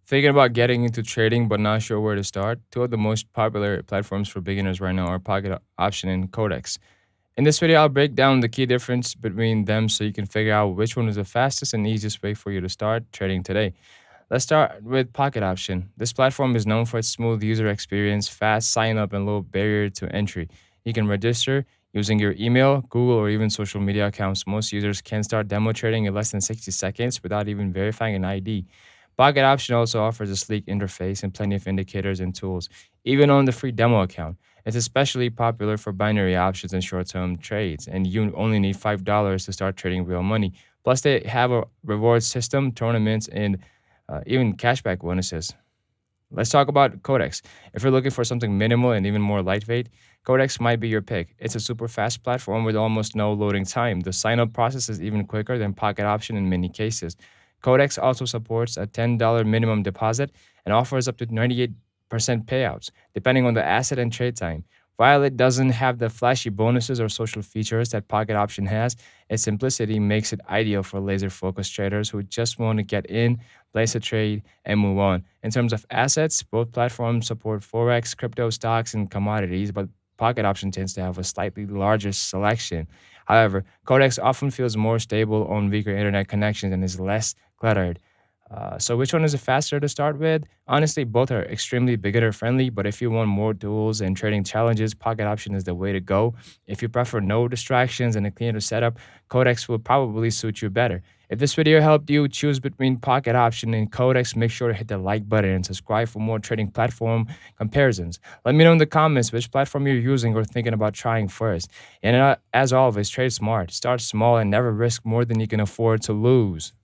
Thinking about getting into trading but not sure where to start? Two of the most popular platforms for beginners right now are Pocket Option and Quotex. In this video, I'll break down the key difference between them so you can figure out which one is the fastest and easiest way for you to start trading today. Let's start with Pocket Option. This platform is known for its smooth user experience, fast sign up, and low barrier to entry. You can register using your email, Google, or even social media accounts. Most users can start demo trading in less than 60 seconds without even verifying an ID. Pocket Option also offers a sleek interface and plenty of indicators and tools, even on the free demo account. It's especially popular for binary options and short term trades, and you only need $5 to start trading real money. Plus, they have a reward system, tournaments, and even cashback bonuses. Let's talk about Codex. If you're looking for something minimal and even more lightweight, Codex might be your pick. It's a super fast platform with almost no loading time. The sign up process is even quicker than Pocket Option in many cases. Codex also supports a $10 minimum deposit and offers up to 98% payouts, depending on the asset and trade time. While it doesn't have the flashy bonuses or social features that Pocket Option has, its simplicity makes it ideal for laser focused traders who just want to get in, place a trade, and move on. In terms of assets, both platforms support Forex, crypto stocks, and commodities, but Pocket Option tends to have a slightly larger selection. However, Codex often feels more stable on weaker internet connections and is less cluttered. So, which one is faster to start with? Honestly, both are extremely beginner friendly, but if you want more tools and trading challenges, Pocket Option is the way to go. If you prefer no distractions and a cleaner setup, Codex will probably suit you better. If this video helped you choose between Pocket Option and Codex, make sure to hit the like button and subscribe for more trading platform comparisons. Let me know in the comments which platform you're using or thinking about trying first. And as always, trade smart, start small, and never risk more than you can afford to lose.